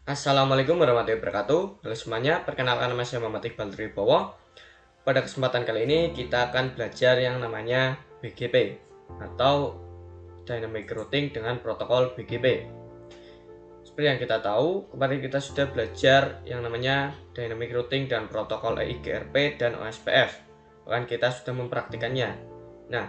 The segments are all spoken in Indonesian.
Assalamualaikum warahmatullahi wabarakatuh. Halo semuanya, perkenalkan nama saya Muhammad Iqbal Tribowo. Pada kesempatan kali ini kita akan belajar yang namanya BGP atau Dynamic Routing dengan protokol BGP. Seperti yang kita tahu, kemarin kita sudah belajar yang namanya Dynamic Routing dan protokol IGRP dan OSPF. Bahkan kita sudah mempraktikannya. Nah,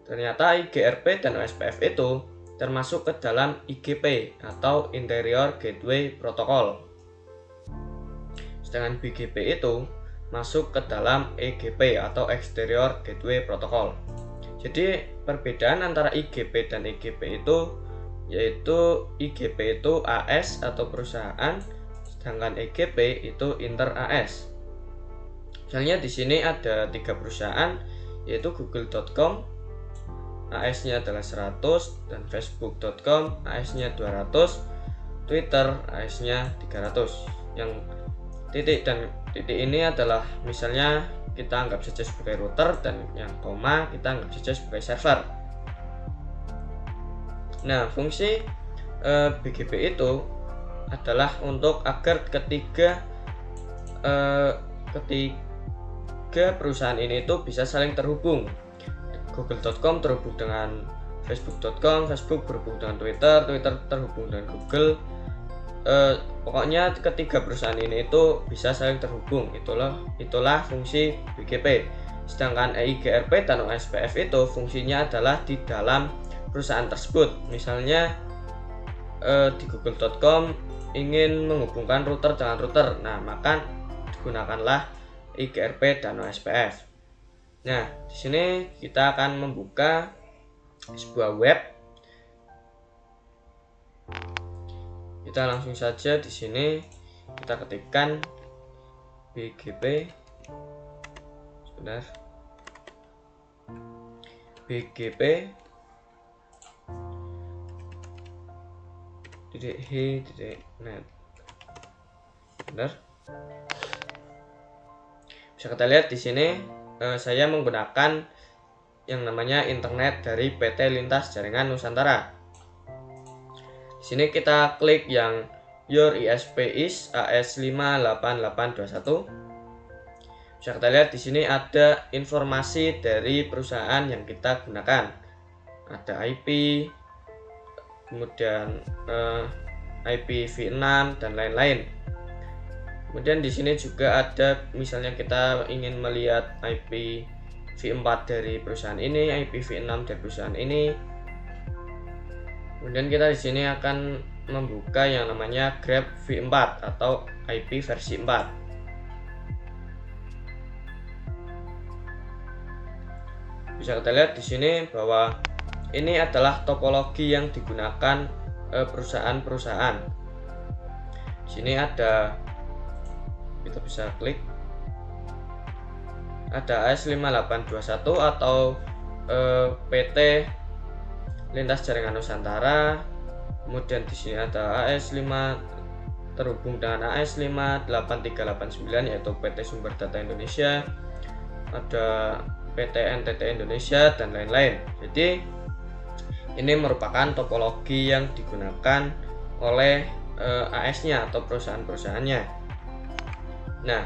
ternyata IGRP dan OSPF itu termasuk ke dalam IGP atau Interior Gateway Protocol. Sedangkan BGP itu masuk ke dalam EGP atau Exterior Gateway Protocol. Jadi perbedaan antara IGP dan EGP itu yaitu IGP itu AS atau perusahaan, sedangkan EGP itu inter AS. Misalnya di sini ada 3 perusahaan yaitu google.com, AS-nya adalah 100, dan facebook.com AS-nya 200, Twitter AS-nya 300. Yang titik dan titik ini adalah misalnya kita anggap saja sebagai router, dan yang koma kita anggap saja sebagai server. Nah, fungsi BGP itu adalah untuk agar ketiga perusahaan ini itu bisa saling terhubung. Google.com terhubung dengan Facebook.com, Facebook berhubung dengan Twitter, Twitter terhubung dengan Google. Pokoknya ketiga perusahaan ini itu bisa saling terhubung. Itulah fungsi BGP. Sedangkan IGRP dan OSPF itu fungsinya adalah di dalam perusahaan tersebut. Misalnya di google.com ingin menghubungkan router dengan router, nah maka gunakanlah IGRP dan OSPF. Nah, di sini kita akan membuka sebuah web. Kita langsung saja di sini kita ketikkan BGP. Sebentar. BGP .hi.net. Benar. Bisa kita lihat di sini saya menggunakan yang namanya internet dari PT Lintas Jaringan Nusantara. Di sini kita klik yang Your ISP is AS58821. Bisa kita lihat di sini ada informasi dari perusahaan yang kita gunakan. Ada IP, kemudian IPv6 dan lain-lain. Kemudian di sini juga ada misalnya kita ingin melihat IPv4 dari perusahaan ini, IPv6 dari perusahaan ini. Kemudian kita di sini akan membuka yang namanya grep v4 atau IP versi 4. Bisa kita lihat di sini bahwa ini adalah topologi yang digunakan perusahaan-perusahaan. Di sini ada, kita bisa klik, ada AS5821 atau PT Lintas Jaringan Nusantara. Kemudian di sini ada AS5 terhubung dengan AS58389 yaitu PT Sumber Data Indonesia, ada PT NTT Indonesia dan lain-lain. Jadi ini merupakan topologi yang digunakan oleh AS-nya atau perusahaan-perusahaannya. Nah,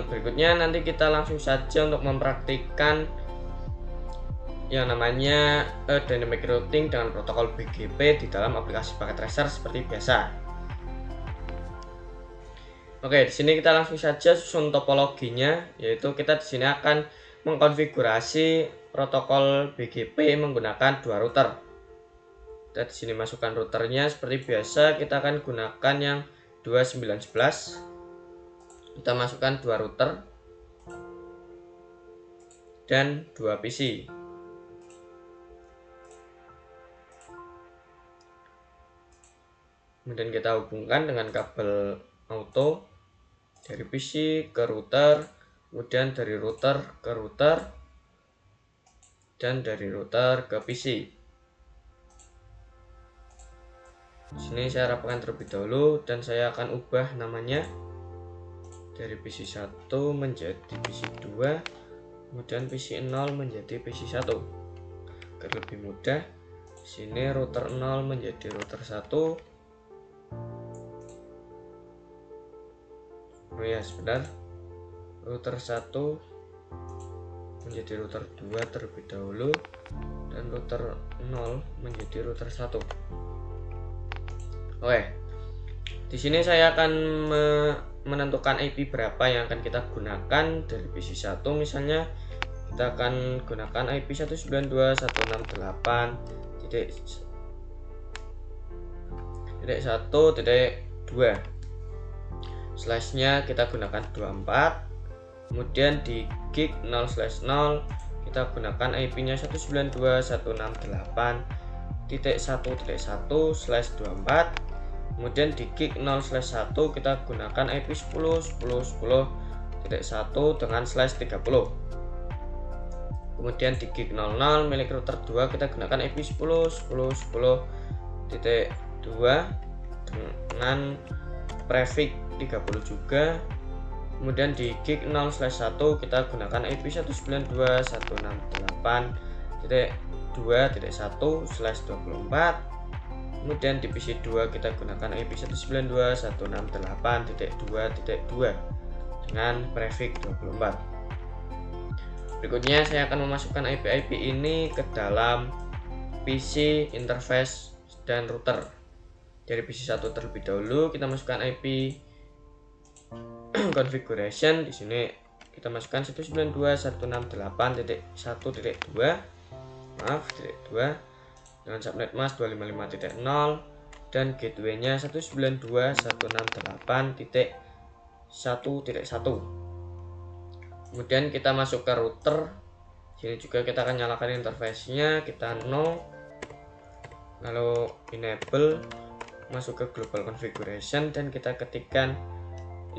berikutnya nanti kita langsung saja untuk mempraktikkan yang namanya Dynamic Routing dengan protokol BGP di dalam aplikasi paket tracer seperti biasa. Oke, di sini kita langsung saja susun topologinya, yaitu kita di sini akan mengkonfigurasi protokol BGP menggunakan dua router. Kita di sini masukkan routernya seperti biasa, kita akan gunakan yang 2911. Kita masukkan dua router dan dua PC. Kemudian kita hubungkan dengan kabel auto dari PC ke router, kemudian dari router ke router, dan dari router ke PC. Di sini saya rapatkan terlebih dahulu dan saya akan ubah namanya dari PC 1 menjadi PC 2, kemudian PC 0 menjadi PC 1. Agar lebih mudah, di sini router 0 menjadi router 1, oh ya sebentar, router 1 menjadi router 2 terlebih dahulu, dan router 0 menjadi router 1. Oke, di sini saya akan menentukan IP berapa yang akan kita gunakan dari PC 1. Misalnya kita akan gunakan IP 192.168.1.1.2. Slashnya kita gunakan 24. Kemudian di gig 0/0 kita gunakan IP-nya 192.168.1.1/24. Kemudian di gig 0/1 kita gunakan IP 10.10.10.1 dengan /30. Kemudian di gig 00 milik router 2 kita gunakan IP 10.10.10.2 dengan prefix 30 juga. Kemudian di gig 0/1 kita gunakan IP 192.168.2.1/24. Kemudian di PC 2 kita gunakan IP 192.168.2.2 dengan prefix 24. Berikutnya saya akan memasukkan IP-IP ini ke dalam PC, interface, dan router. Dari PC 1 terlebih dahulu kita masukkan IP configuration. Di sini kita masukkan 192.168.1.2 dengan subnet mask 255.0 dan gateway-nya 192.168.1.1. Kemudian kita masuk ke router. Sini juga kita akan nyalakan interface-nya, kita no, lalu enable, masuk ke global configuration dan kita ketikkan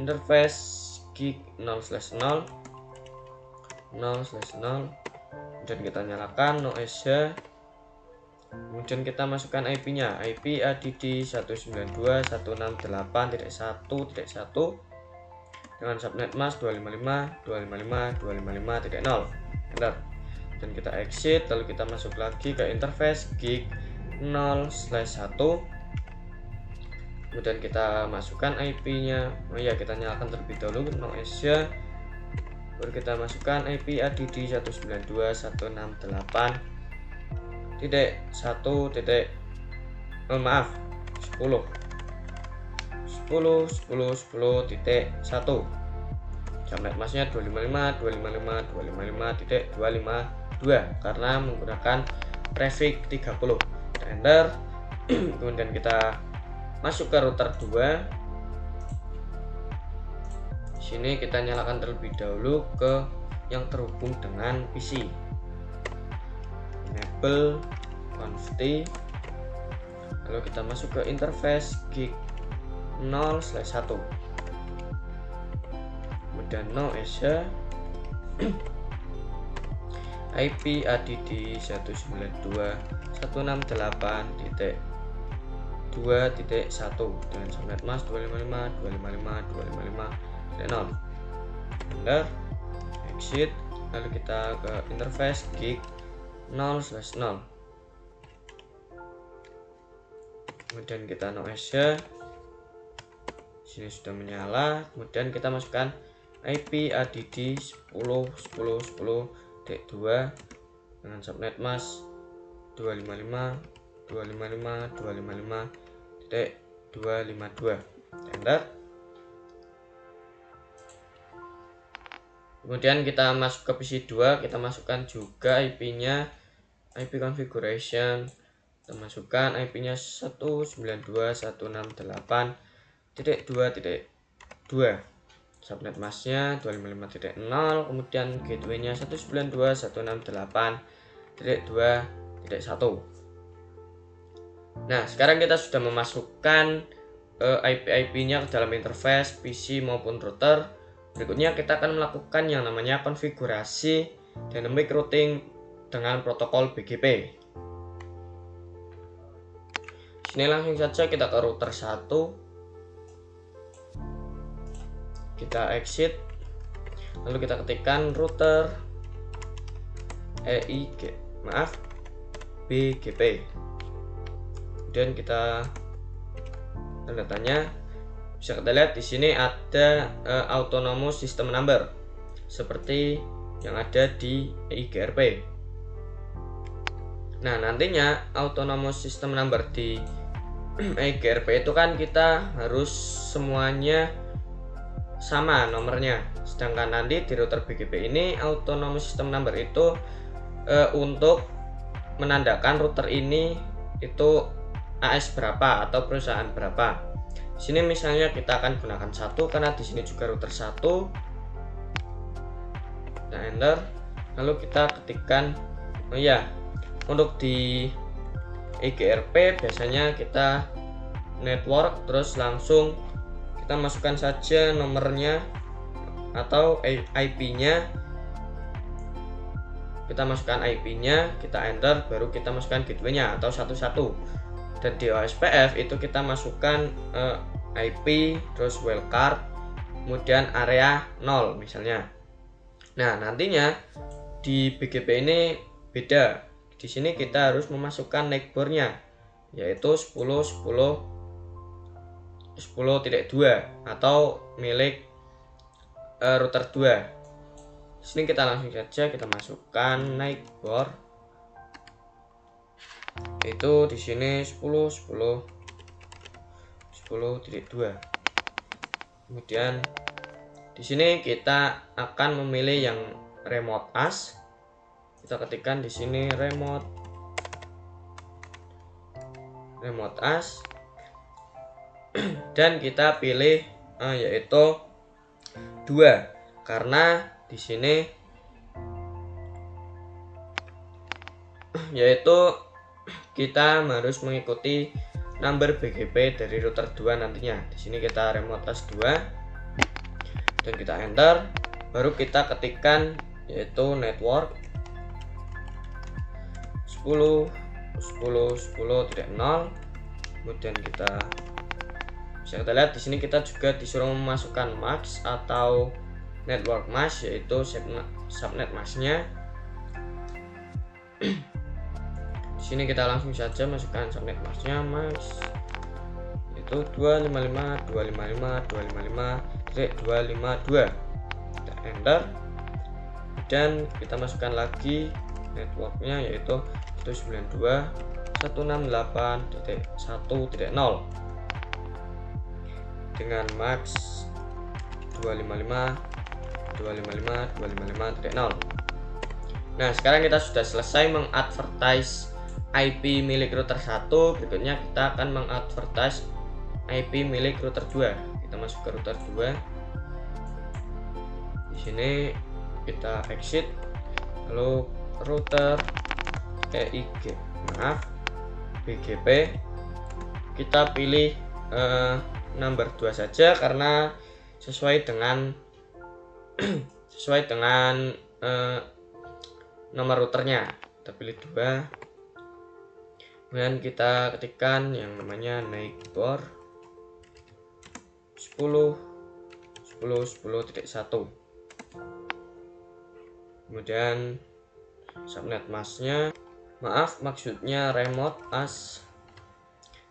interface gig 0/0 dan kita nyalakan no Asia. Kemudian kita masukkan IP-nya, IP add 192.168.1.1 dengan subnet mask 255.255.255.0. Enter. Dan kita exit, lalu kita masuk lagi ke interface gig 0/1. Kemudian kita masukkan IP-nya. Oh iya, kita nyalakan terlebih dahulu no Asia. Baru kita masukkan IP add 192.168.10. Subnet masknya 255.255.255.252 karena menggunakan prefix 30. Kita enter. Kemudian kita masuk ke router 2. Di sini kita nyalakan terlebih dahulu ke yang terhubung dengan PC. Enable conft, lalu kita masuk ke interface gig 0/1. Kemudian no Asia. IP add 192.168.2.1 dengan subnet mask 255.255.255.0. Enter, exit, lalu kita ke interface gig 0/0. Kemudian kita no Asia. Sini sudah menyala. Kemudian kita masukkan IP add 10.10.10.2 dengan subnet mask 255.255.255.252. Enter. Kemudian kita masuk ke PC 2, kita masukkan juga IP-nya, IP configuration. Kita masukkan IP-nya 192.168.2.2. Subnet masknya 255.0, kemudian gateway-nya 192.168.2.1. Nah, sekarang kita sudah memasukkan IP-IP-nya ke dalam interface PC maupun router. Berikutnya kita akan melakukan yang namanya konfigurasi dynamic routing dengan protokol BGP. Sini langsung saja kita ke router 1. Kita exit, lalu kita ketikkan router BGP. Kemudian kita tanda tanya, Bisa kita lihat di sini ada autonomous system number seperti yang ada di EIGRP. Nah, nantinya autonomous system number di EIGRP itu kan kita harus semuanya sama nomornya. Sedangkan nanti di router BGP ini autonomous system number itu untuk menandakan router ini itu AS berapa atau perusahaan berapa. Di sini misalnya kita akan gunakan 1 karena di sini juga router 1. Kita enter, lalu kita ketikkan untuk di EIGRP biasanya kita network, terus langsung kita masukkan saja nomornya atau IP-nya. Kita masukkan IP-nya, kita enter, baru kita masukkan gateway-nya atau 11. Dan di OSPF itu kita masukkan IP, terus wildcard, kemudian area 0 misalnya. Nah, nantinya di BGP ini beda. Di sini kita harus memasukkan neckboard-nya, yaitu 10.10.2 atau milik router 2. Di sini kita langsung saja kita masukkan neckboard, itu di sini 10.10.10.2. Kemudian di sini kita akan memilih yang remote AS. Kita ketikkan di sini remote AS dan kita pilih yaitu 2 karena di sini yaitu kita harus mengikuti number BGP dari router 2 nantinya. Di sini kita remote AS 2 dan kita enter, baru kita ketikkan yaitu network 10.10.10.0. Kemudian kita bisa kita lihat di sini kita juga disuruh memasukkan mask atau network mask, yaitu subnet masknya. Di sini kita langsung saja masukkan subnet masknya, itu 255.255.255.252. Kita enter dan kita masukkan lagi networknya yaitu 192.168.1.0 dengan max 255.255.255.0. Nah, sekarang kita sudah selesai mengadvertise IP milik router 1. Berikutnya kita akan mengadvertise IP milik router 2. Kita masuk ke router 2. Di sini kita exit, lalu router BGP kita pilih number 2 saja karena sesuai dengan nomor routernya. Kita pilih 2, kemudian kita ketikkan yang namanya neckboard 10.10.10.1. kemudian subnet masknya, maksudnya remote AS.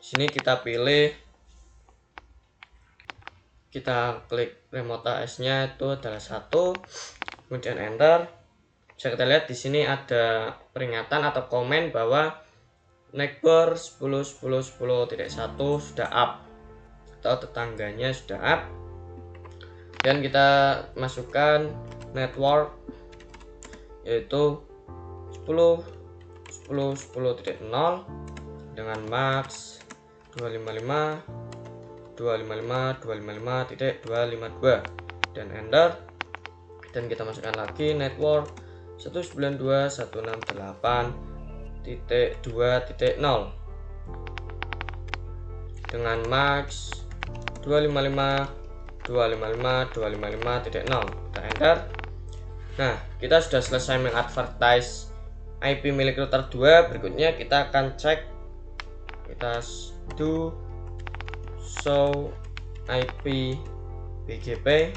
Di sini kita pilih, kita klik remote AS-nya itu adalah 1, kemudian enter. Bisa kita lihat di sini ada peringatan atau komen bahwa neckboard 10.10.10.1 sudah up atau tetangganya sudah up. Dan kita masukkan network yaitu 10.10.10.0 dengan max 255.255.252 dan enter, dan kita masukkan lagi network 192.168.2.0 dengan max 255.255.255.0. kita enter. Nah, kita sudah selesai mengadvertise IP milik router 2. Berikutnya kita akan cek, kita do show IP BGP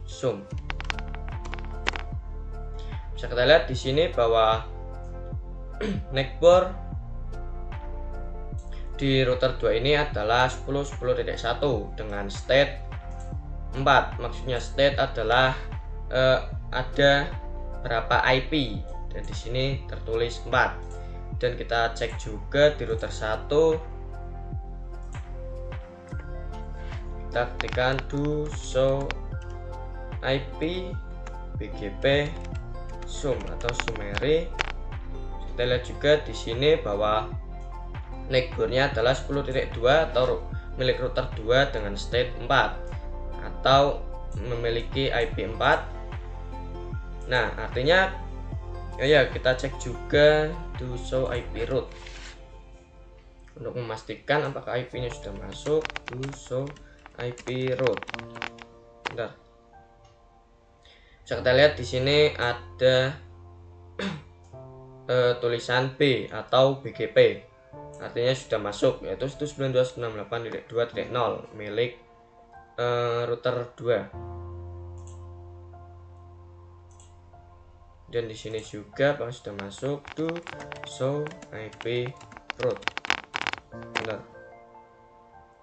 zoom. Bisa kita lihat di sini bahwa neckboard di router 2 ini adalah 10.10.1 dengan state 4. Maksudnya state adalah ada berapa IP, dan di sini tertulis 4. Dan kita cek juga di router 1, kita ketikkan do show IP BGP sum atau summary. Kita lihat juga di sini bahwa netboardnya adalah 10.2 atau milik router 2 dengan state 4 atau memiliki IP 4. Nah, artinya ya kita cek juga do show IP route untuk memastikan apakah IP-nya sudah masuk. Do show IP route. Bentar. Bisa kita lihat di sini ada tulisan B atau BGP. Artinya sudah masuk, yaitu 192.168.2.0 milik router 2. Dan di sini juga apakah sudah masuk do show IP route. Benar.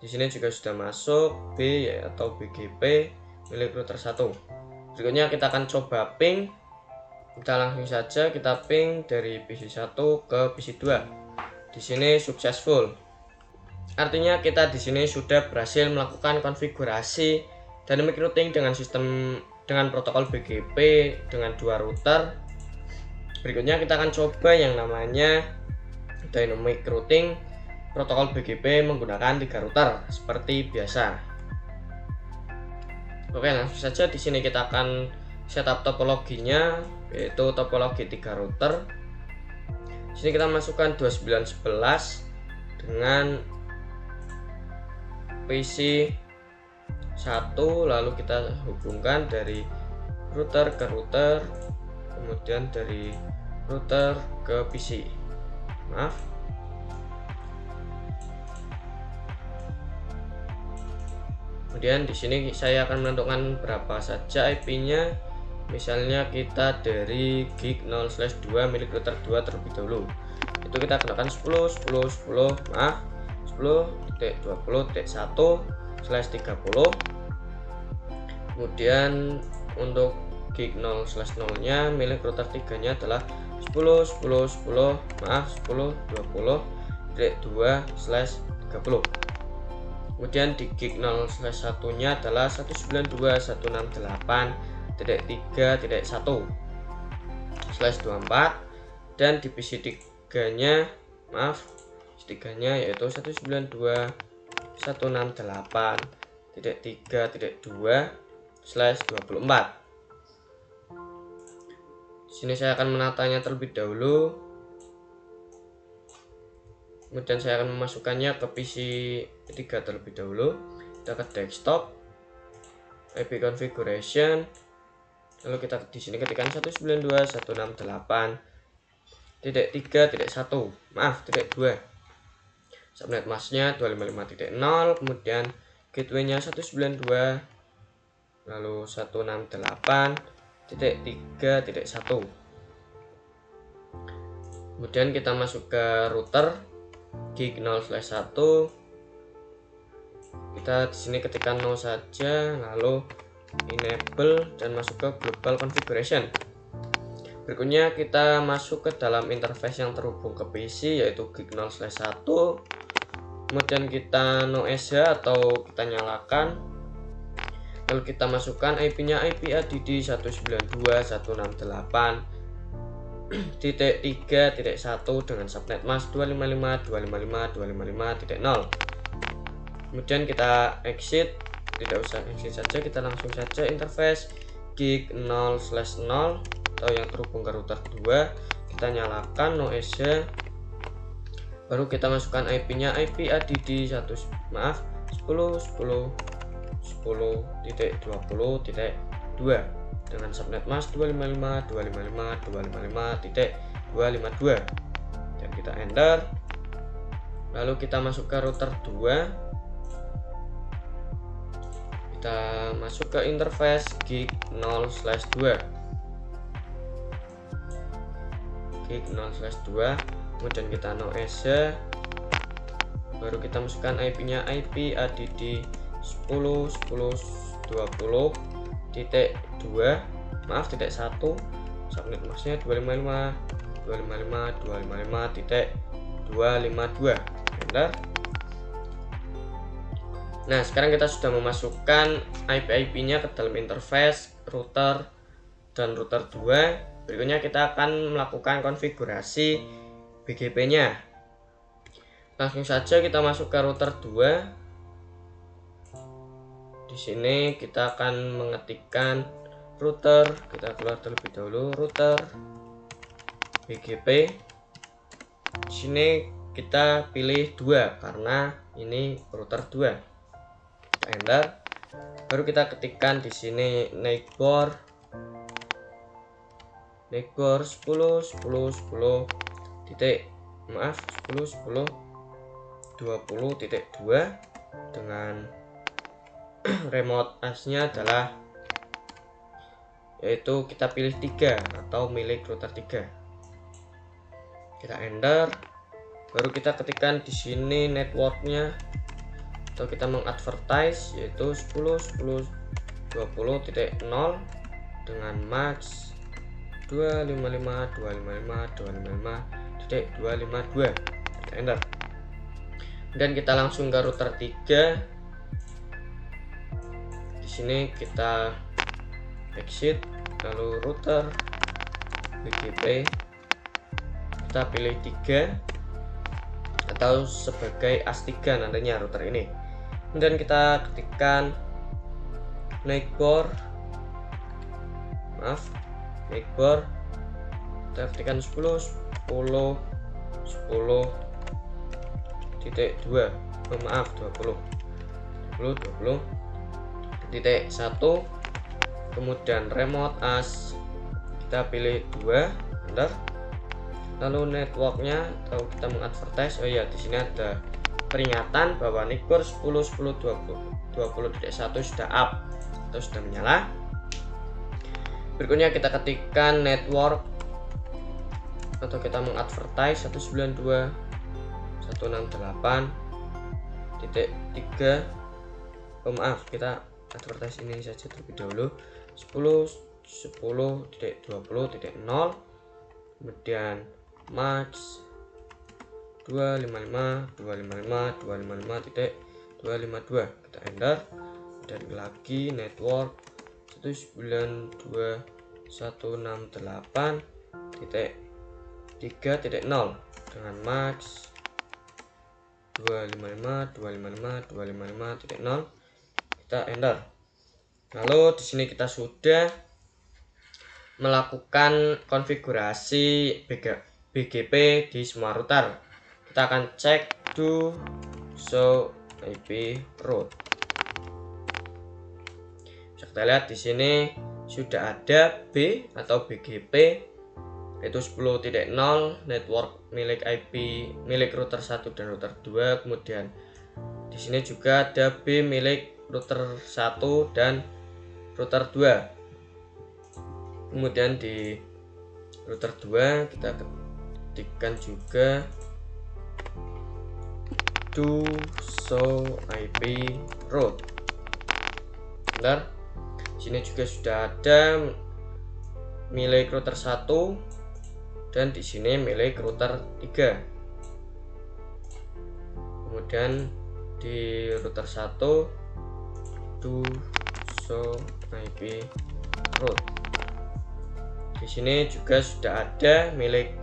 Di sini juga sudah masuk B atau BGP milik router 1. Berikutnya kita akan coba ping. Kita langsung saja kita ping dari PC 1 ke PC 2. Di sini successful. Artinya kita di sini sudah berhasil melakukan konfigurasi dynamic routing dengan protokol BGP dengan 2 router. Berikutnya kita akan coba yang namanya dynamic routing protokol BGP menggunakan 3 router seperti biasa. Oke, langsung saja di sini kita akan setup topologinya, yaitu topologi 3 router. Di sini kita masukkan 2911 dengan PC 1, lalu kita hubungkan dari router ke router, kemudian dari router ke PC. Maaf. Kemudian di sini saya akan menentukan berapa saja IP-nya. Misalnya kita dari gig 0/2 milik router 2 terlebih dahulu. Itu kita gunakan 10.20.1/30. Kemudian untuk gig 0/0-nya milik router 3-nya adalah 10.20.2/30. Kemudian di gig 0/1-nya adalah 192.168.3.1/24, dan di PC 3-nya yaitu 192.168.3.2/24. Di sini saya akan menatanya terlebih dahulu. Kemudian saya akan memasukkannya ke PC 3 terlebih dahulu. Kita ke desktop, IP configuration, lalu kita di sini ketikkan 192.168.3.1, subnet masknya 255.0, kemudian gateway-nya 192, lalu 168.3.1. Kemudian kita masuk ke router gig 0/1. Kita di sini ketikkan 0 saja, lalu enable dan masuk ke global configuration. Berikutnya kita masuk ke dalam interface yang terhubung ke PC, yaitu gig 0/1. Kemudian kita no SH atau kita nyalakan. Lalu kita masukkan IP-nya, IP add 192.168.3.1 dengan subnet mask 255.255.255.0. Kemudian kita exit, tidak usah exit saja, kita langsung saja interface gig 0/0 atau yang terhubung ke router 2. Kita nyalakan no SH, baru kita masukkan IP-nya, IP add 10.10.10.20.2 dengan subnet mask 255.255.255.252, dan kita enter. Lalu kita masuk ke router 2, kita masuk ke interface gig 0/2, kemudian kita no SH, baru kita masukkan IP-nya, IP add 10.10.20.2, maaf titik 1, subnet masknya 255.255.255.252, enter. Nah, sekarang kita sudah memasukkan IP-nya ke dalam interface router dan router 2. Berikutnya kita akan melakukan konfigurasi BGP-nya. Langsung saja kita masuk ke router 2. Di sini kita akan mengetikkan router, kita keluar terlebih dahulu, router BGP. Di sini kita pilih 2 karena ini router 2. Enter. Baru kita ketikkan di sini neighbor 10.10.10 titik, maaf 10.10.20.2 dengan remote AS-nya adalah, yaitu kita pilih 3 atau milik router 3. Kita enter. Baru kita ketikkan di sini networknya atau kita mengadvertise, yaitu 10.10.20.0 dengan max 255.255.255.252. Kita enter. Dan kita langsung ke router 3. Di sini kita exit, lalu router BGP kita pilih 3 atau sebagai AS3 nantinya router ini. Dan kita ketikkan neighbor, kita ketikkan 10.10.10.2, maaf 20.1, kemudian remote AS kita pilih 2, enter. Lalu networknya atau kita mengadvertise, oh ya, di sini ada peringatan bahwa neighbor 10.10.20.1 sudah up atau sudah menyala. Berikutnya kita ketikkan network atau kita mengadvertise 192.168.3, maaf, kita advertise ini saja terlebih dahulu, 10.10.20.0, kemudian max 255.255.255.252, kita enter. Dan lagi network 192.168.3.0 dengan max 255.255.255.0, kita enter. Lalu di sini kita sudah melakukan konfigurasi BGP di semua router. Kita akan cek do show IP route. Bisa kita lihat di sini sudah ada B atau BGP, yaitu 10.0 network milik IP milik router 1 dan router 2. Kemudian di sini juga ada B milik router 1 dan router 2. Kemudian di router 2 kita ketikkan juga do show IP route. Bentar. Sini juga sudah ada milik router 1 dan di sini milik router 3. Kemudian di router 1 do show IP route. Di sini juga sudah ada milik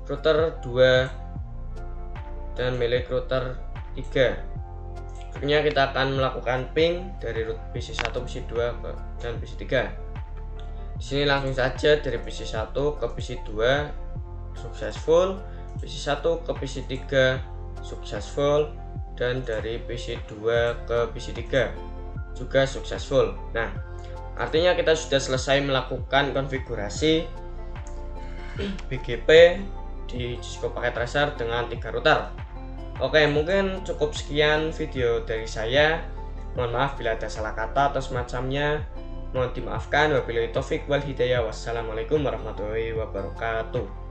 router 2 dan milik router 3. Berikutnya kita akan melakukan ping dari root PC1, PC2 dan PC3. Di sini langsung saja dari PC1 ke PC2 successful, PC1 ke PC3 successful, dan dari PC2 ke PC3 juga successful. Nah, artinya kita sudah selesai melakukan konfigurasi BGP di Cisco Packet Tracer dengan 3 router. Oke, mungkin cukup sekian video dari saya. Mohon maaf bila ada salah kata atau semacamnya. Mohon dimaafkan. Wabillahi taufik wal hidayah. Wassalamualaikum warahmatullahi wabarakatuh.